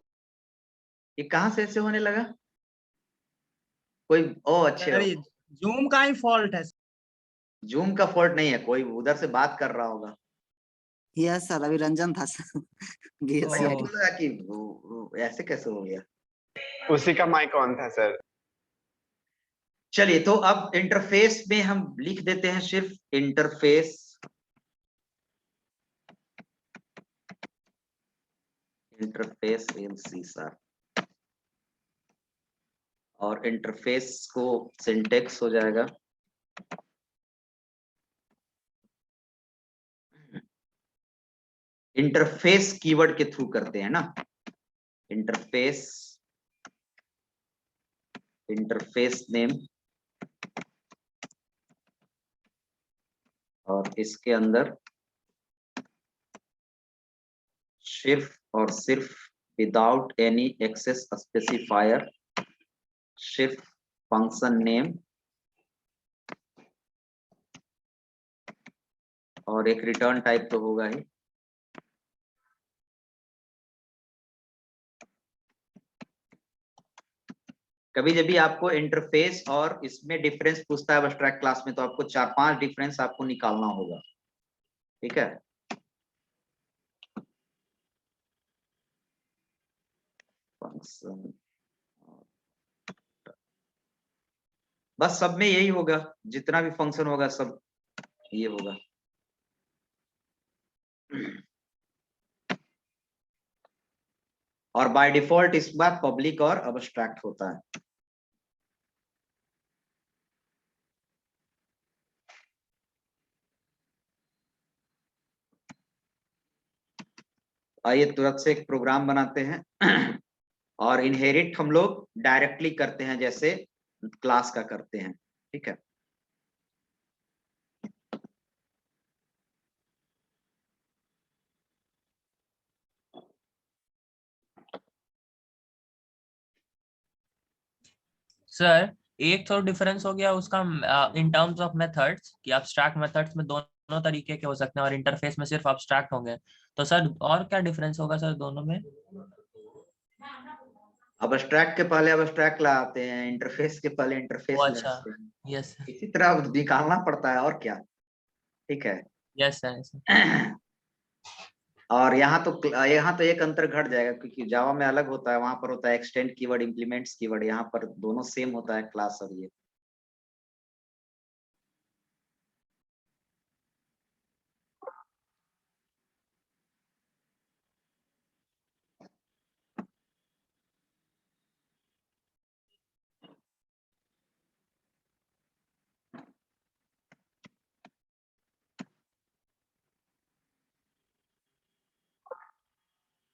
ये कहाँ से ऐसे होने लगा कोई? ओ अच्छे, सर ये जूम का ही फॉल्ट है। जूम का फॉल्ट नहीं है, कोई उधर से बात कर रहा होगा। यस सर अभी रंजन था सर। भाई हमको ओ। लगा कि वो ऐसे कैसे हो गया। उसी का माइक ऑन था सर। चलिए, तो अब इंटरफेस में हम लिख देते हैं सिर्फ इंटरफेस। इंटरफेस इन सी शार्प, और इंटरफेस को सिंटेक्स हो जाएगा इंटरफेस कीवर्ड के थ्रू करते हैं ना, इंटरफेस नेम, और इसके अंदर सिर्फ और सिर्फ विदाउट एनी एक्सेस स्पेसिफायर सिर्फ फंक्शन नेम और एक रिटर्न टाइप तो होगा ही। कभी जब भी आपको इंटरफेस और इसमें डिफरेंस पूछता है एब्स्ट्रैक्ट क्लास में, तो आपको 4-5 डिफरेंस आपको निकालना होगा, ठीक है। फंक्शन, बस सब में यही होगा, जितना भी फंक्शन होगा सब ये होगा। और बाय डिफॉल्ट इस बार पब्लिक और अब्स्ट्रैक्ट होता है। आइए तुरंत से एक प्रोग्राम बनाते हैं और इनहेरिट हम लोग डायरेक्टली करते हैं जैसे क्लास का करते हैं, ठीक है। सर एक तो डिफरेंस हो गया उसका इन टर्म्स ऑफ मेथड्स कि एब्स्ट्रैक्ट मेथड्स में दोनों तरीके के हो सकते हैं और इंटरफेस में सिर्फ एब्स्ट्रैक्ट होंगे, तो सर और क्या डिफरेंस होगा सर दोनों में? अब्स्ट्रैक्ट के पहले अब्स्ट्रैक्ट लाते हैं, इंटरफेस के पहले इंटरफेस अच्छा, लाते हैं, यस इसी तरह निकालना पड़ता है और क्या, ठीक है। Yes sir. और यहाँ तो एक अंतर घट जाएगा, क्योंकि जावा में अलग होता है, वहां पर होता है एक्सटेंड कीवर्ड, इंप्लीमेंट्स कीवर्ड, यहाँ पर दोनों सेम होता है क्लास और ये।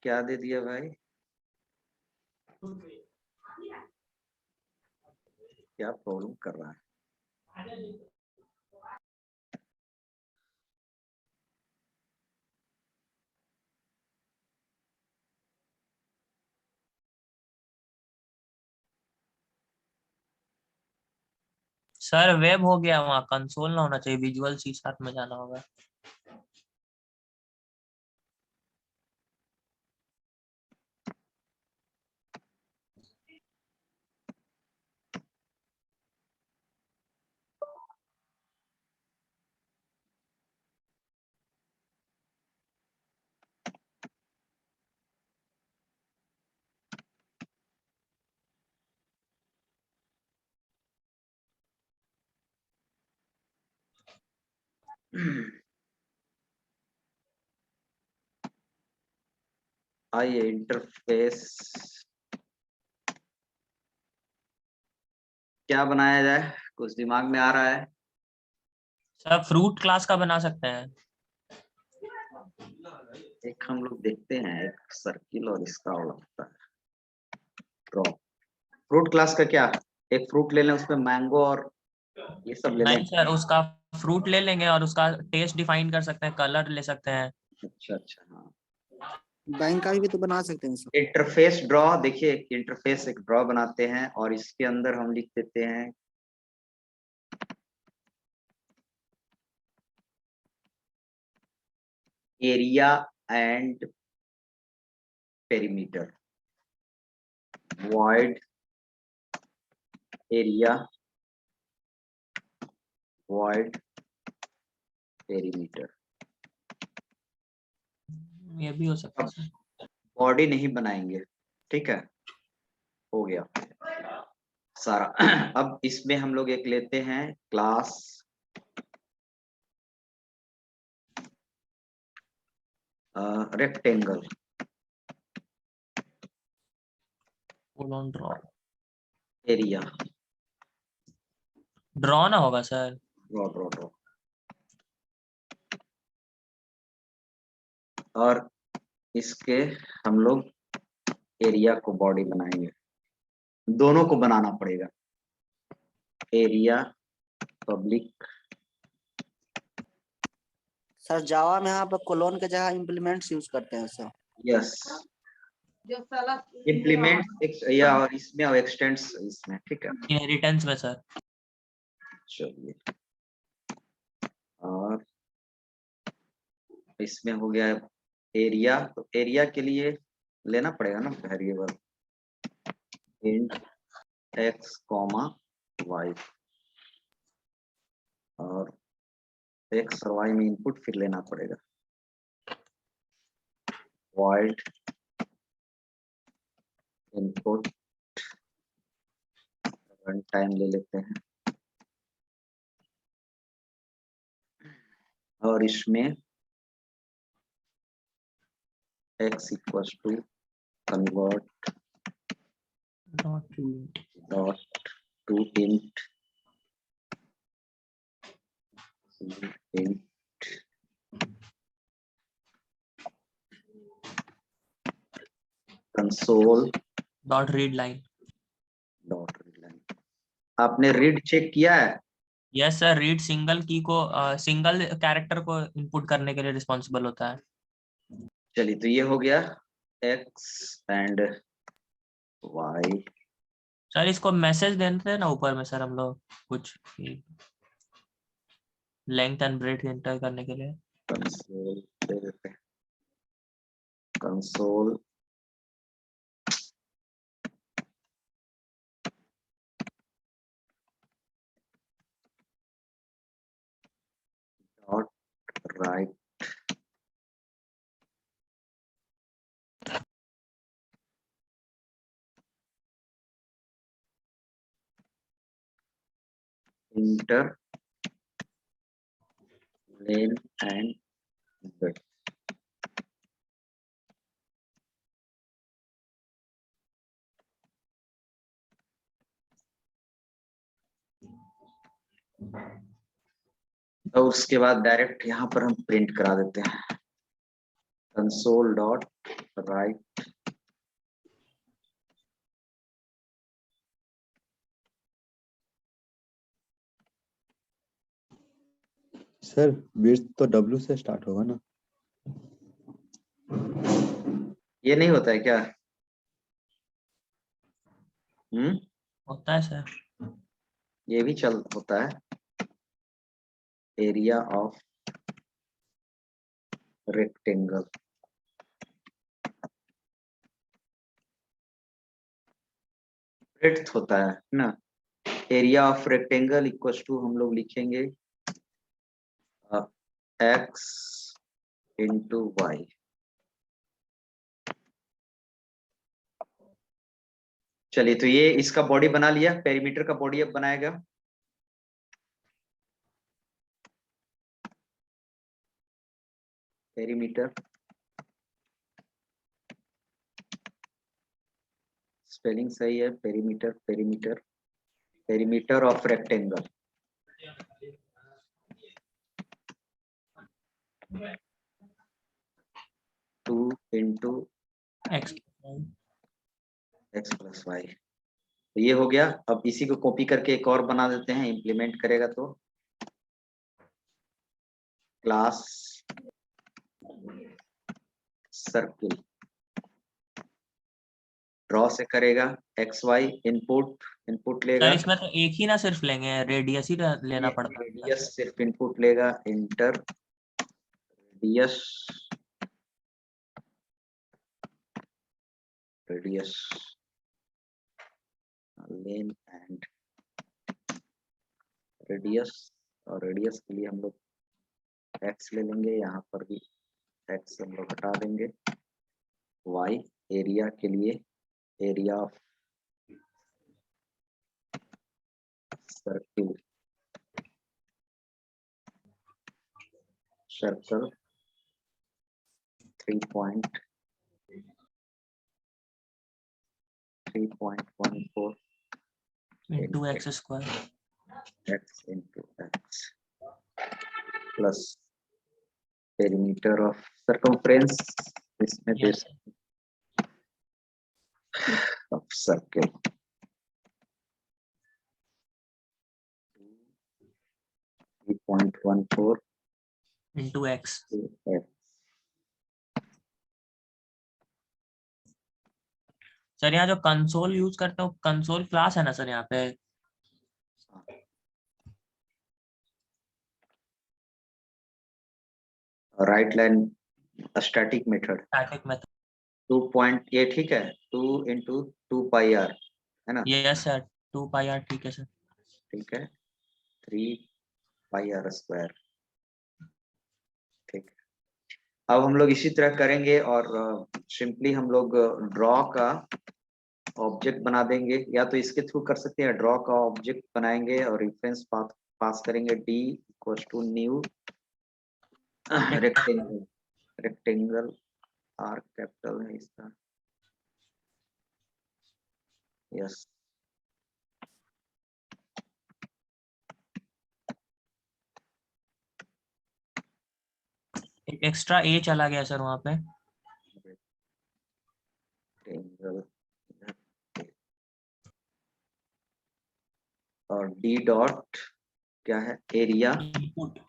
क्या दे दिया भाई, क्या प्रॉब्लम कर रहा है? सर वेब हो गया, वहाँ कंसोल ना होना चाहिए, विजुअल सी शार्प में जाना होगा। आइए इंटरफेस क्या बनाया जाए, कुछ दिमाग में आ रहा है? सर फ्रूट क्लास का बना सकते हैं। एक हम लोग देखते हैं, एक सर्किल और इसका और लगता है ड्रॉ। फ्रूट क्लास का क्या, एक फ्रूट ले लें, उसमें मैंगो और ये सब ले लें? नहीं सर, उसका फ्रूट ले लेंगे और उसका टेस्ट डिफाइन कर सकते हैं, कलर ले सकते हैं। अच्छा अच्छा, हाँ। बैंक का भी तो बना सकते हैं सब। इंटरफेस ड्रॉ, देखिए इंटरफेस एक ड्रॉ बनाते हैं और इसके अंदर हम लिख देते हैं area and perimeter, void area void perimeter। ये भी हो सकता है सर। बॉडी नहीं बनाएंगे, ठीक है, हो गया सारा। अब इसमें हम लोग एक लेते हैं class rectangle, colon draw area draw ना होगा सर। ड्रॉ ड्रॉ ड्रॉ और इसके हम लोग एरिया को बॉडी बनाएंगे, दोनों को बनाना पड़ेगा। एरिया पब्लिक सर जावा में यहाँ पर कोलोन के जगह इम्प्लीमेंट्स यूज करते हैं सर। यस इम्प्लीमेंट या और इसमें और एक्सटेंड्स इसमें, ठीक है। इनहेरिटेंस में सर। चलिए और इसमें हो गया एरिया, तो एरिया के लिए लेना पड़ेगा ना variable int x comma y और x और y में इनपुट फिर लेना पड़ेगा void इनपुट रन टाइम ले लेते हैं और इसमें x equals to convert dot to int console dot read line. Dot readline. आपने रीड चेक किया है? यस सर, रीड सिंगल की को सिंगल कैरेक्टर को इनपुट करने के लिए रिस्पॉन्सिबल होता है। चलिए तो ये हो गया x एंड y। सर इसको मैसेज देते हैं ना ऊपर में सर हम लोग कुछ लेंथ एंड ब्रेथ एंटर करने के लिए। कंसोल दे देते हैं console dot write enter length and breadth. तो उसके बाद डायरेक्ट यहाँ पर हम प्रिंट करा देते हैं console dot right sir width तो W से स्टार्ट होगा ना? ये नहीं होता है क्या? होता है सर। ये भी चल होता है एरिया ऑफ रेक्टेंगल ब्रेड्थ होता है ना। Area of rectangle equals to हम लोग लिखेंगे x इंटू वाई। चलिए तो ये इसका बॉडी बना लिया, पेरीमीटर का बॉडी अब बनाएगा। पेरीमीटर स्पेलिंग सही है, perimeter perimeter perimeter of rectangle. Two into X X plus Y. तो ये हो गया। अब इसी को कॉपी करके एक और बना देते हैं, इम्प्लीमेंट करेगा तो क्लास सर्किल ड्रॉ से करेगा एक्स वाई इनपुट लेगा। सर इसमें तो एक ही ना सिर्फ लेंगे, रेडियस ही लेना पड़ता है। रेडियस सिर्फ इनपुट लेगा inter radius lane and radius और रेडियस के लिए हम लोग एक्स ले लेंगे, यहाँ पर भी एक्स हम लोग हटा देंगे। वाई एरिया के लिए area of circle circle 3 point 3.14 into x square. x into x plus perimeter of circumference इसमें दे Yes. of circle 3.14 into x. x. Sir यहाँ जो कंसोल यूज करते हो, कंसोल क्लास है ना सर यहाँ पे? Right line static method static method. 2. ठीक है 2 into 2 pi r है ना यस सर, 2 पाई आर. ठीक है सर. ठीक है 3 pi r स्क्वायर ठीक है अब हम लोग इसी तरह करेंगे और सिंपली हम लोग ड्रॉ का ऑब्जेक्ट बना देंगे या तो इसके थ्रू कर सकते हैं ड्रॉ का ऑब्जेक्ट बनाएंगे और रेफरेंस पास करेंगे d equals to new rectangle R capital है इसका यस एक एक्स्ट्रा ए चला गया सर वहाँ पे. रेक्टेंगल और d डॉट क्या है एरिया इनपुट.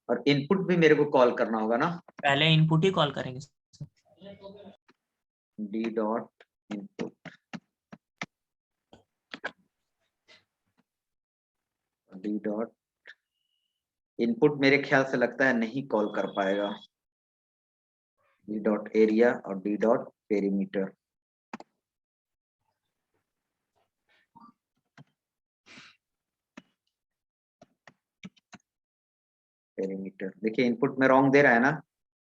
और इनपुट भी मेरे को कॉल करना होगा ना पहले इनपुट ही कॉल करेंगे. d dot input d dot input मेरे ख्याल से लगता है नहीं कॉल कर पाएगा d डॉट एरिया और d डॉट पेरीमीटर पेरीमीटर देखिए इनपुट में रॉन्ग दे रहा है ना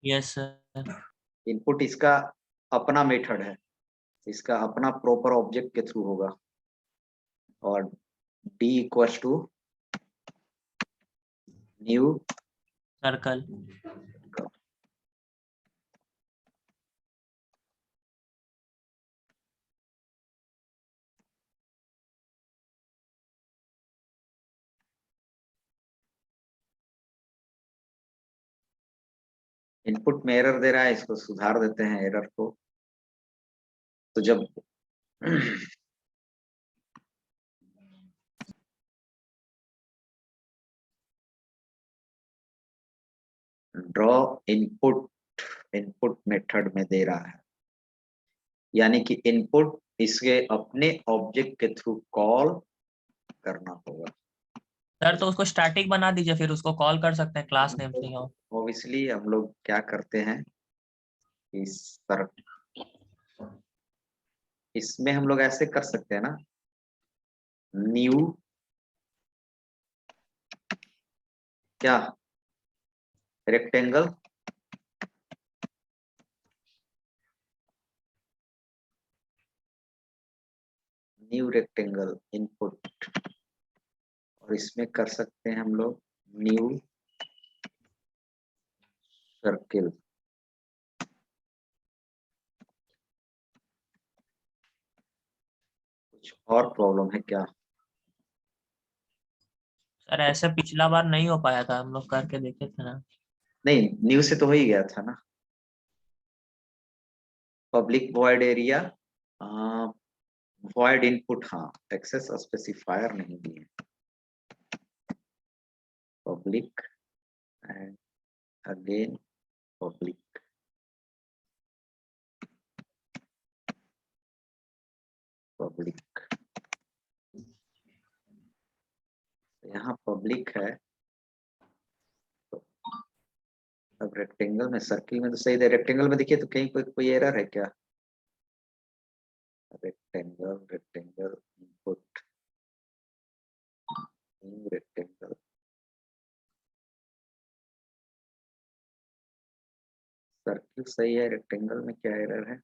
यस सर. इनपुट इसका अपना मेथड है इसका अपना प्रॉपर ऑब्जेक्ट के थ्रू होगा और d equals to new circle. Input में एरर दे रहा है इसको सुधार देते हैं एरर को तो जब ड्रॉ इनपुट मेथड में दे रहा है यानी कि इनपुट इसके अपने ऑब्जेक्ट के थ्रू कॉल करना होगा सर तो उसको स्टैटिक बना दीजिए, फिर उसको कॉल कर सकते हैं क्लास नेम से. ऑब्वियसली हम लोग क्या करते हैं इसमें हम लोग ऐसे कर सकते हैं ना न्यू क्या रेक्टेंगल न्यू रेक्टेंगल इनपुट और इसमें कर सकते हैं हम लोग न्यू सर्किल कुछ और प्रॉब्लम है क्या सर ऐसे पिछला बार नहीं हो पाया था, हम लोग करके देखे थे ना. नहीं न्यू से तो हो ही गया था ना public void area void input हाँ एक्सेस स्पेसिफायर नहीं दिए पब्लिक एंड अगेन पब्लिक यहाँ पब्लिक है तो अब रेक्टेंगल में सर्किल में तो सही है रेक्टेंगल में देखिए तो कहीं कोई एरर है क्या रेक्टेंगल इनपुट रेक्टेंगल सर्किल सही है रेक्टेंगल में क्या एरर है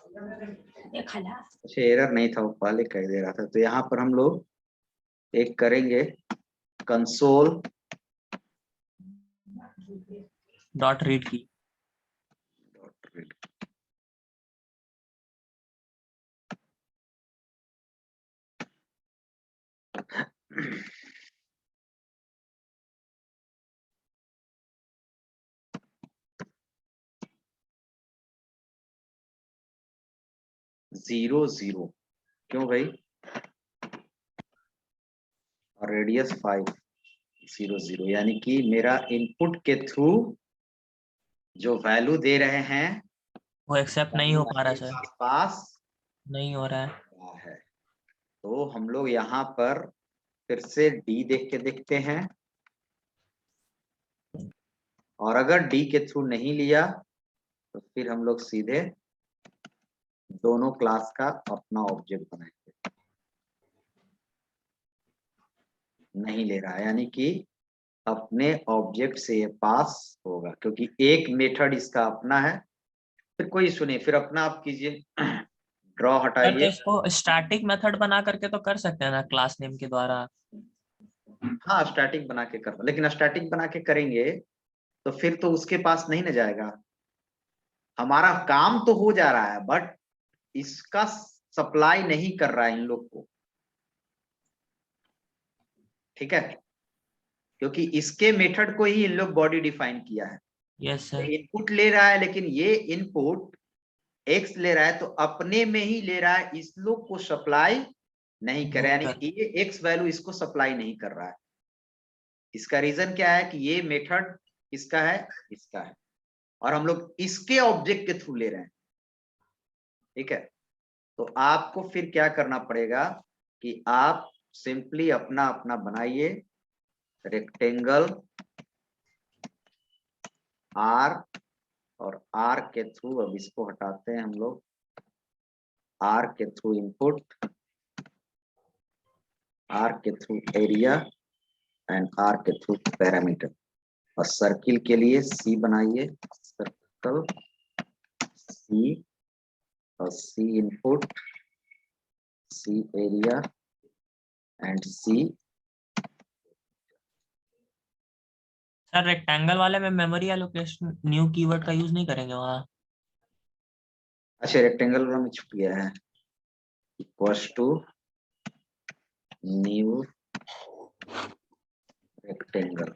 अच्छा एरर नहीं था, वो पहले कह दे रहा था। तो यहाँ पर हम लोग एक करेंगे कंसोल डॉट रीड की। जीरो जीरो क्यों भाई, और रेडियस 5 0 0, यानी कि मेरा इनपुट के थ्रू जो वैल्यू दे रहे हैं वो एक्सेप्ट नहीं हो पा रहा सर, पास नहीं हो रहा है। है। तो हम लोग यहाँ पर फिर से डी देख के देखते हैं, और अगर डी के थ्रू नहीं लिया तो फिर हम लोग सीधे दोनों क्लास का अपना ऑब्जेक्ट बनाएंगे। नहीं ले रहा है, यानी कि अपने ऑब्जेक्ट से ये पास होगा, क्योंकि एक मेथड इसका अपना है। फिर कोई इशू नहीं, फिर अपना आप कीजिए, ड्रॉ सर तो हटाइए। इसको स्टैटिक मेथड बना करके तो कर सकते हैं ना क्लास नेम के द्वारा। हाँ स्टैटिक बना के कर, लेकिन स्टैटिक बना के करेंगे तो फिर तो उसके पास नहीं ना जाएगा। हमारा काम तो हो जा रहा है बट इसका सप्लाई नहीं कर रहा है इन लोग को, ठीक है, क्योंकि इसके मेथड को ही इन लोग बॉडी डिफाइन किया है। Yes sir. इनपुट ले रहा है, लेकिन ये इनपुट एक्स ले रहा है तो अपने में ही ले रहा है, इस लोग को सप्लाई नहीं कर रहा है, यानी कि ये एक्स वैल्यू इसको सप्लाई नहीं कर रहा है। इसका रीजन क्या है कि ये मेथड किसका है, इसका है, और हम लोग इसके ऑब्जेक्ट के थ्रू ले रहे हैं, ठीक है। तो आपको फिर क्या करना पड़ेगा कि आप सिंपली अपना अपना बनाइए रेक्टेंगल आर, और आर के थ्रू, अब इसको हटाते हैं हम लोग, आर के थ्रू इनपुट, आर के थ्रू एरिया एंड आर के थ्रू पैरामीटर, और सर्किल के लिए सी बनाइए, सर्कल सी, और C input, C area and C. Sir rectangle वाले में मेमोरी एलोकेशन न्यू कीवर्ड का यूज नहीं करेंगे वहाँ? अच्छा रेक्टेंगल में छुप गया है, इक्वल्स टू न्यू रेक्टेंगल।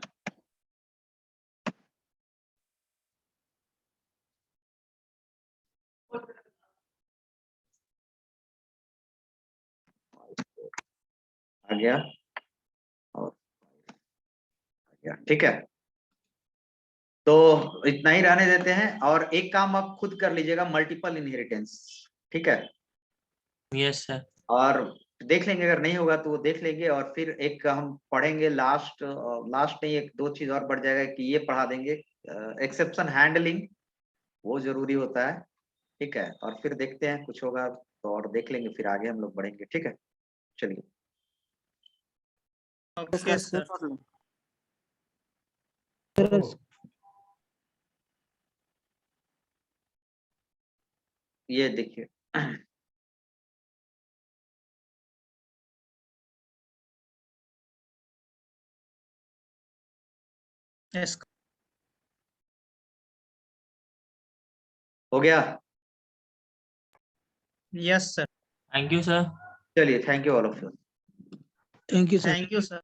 आ गया और आ गया, ठीक है। तो इतना ही रहने देते हैं, और एक काम आप खुद कर लीजिएगा, मल्टीपल इनहेरिटेंस, ठीक है। Yes sir. और देख लेंगे, अगर नहीं होगा तो वो देख लेंगे, और फिर एक हम पढ़ेंगे लास्ट नहीं, एक दो चीज और बढ़ जाएगा कि ये पढ़ा देंगे एक्सेप्शन हैंडलिंग, वो जरूरी होता है, ठीक है। और फिर देखते हैं कुछ होगा तो और देख लेंगे, फिर आगे हम लोग बढ़ेंगे, ठीक है। चलिए ओके सर। ये देखिए यस हो गया। Yes sir. Thank you sir. चलिए thank you all of you. Thank you, sir. Thank you sir.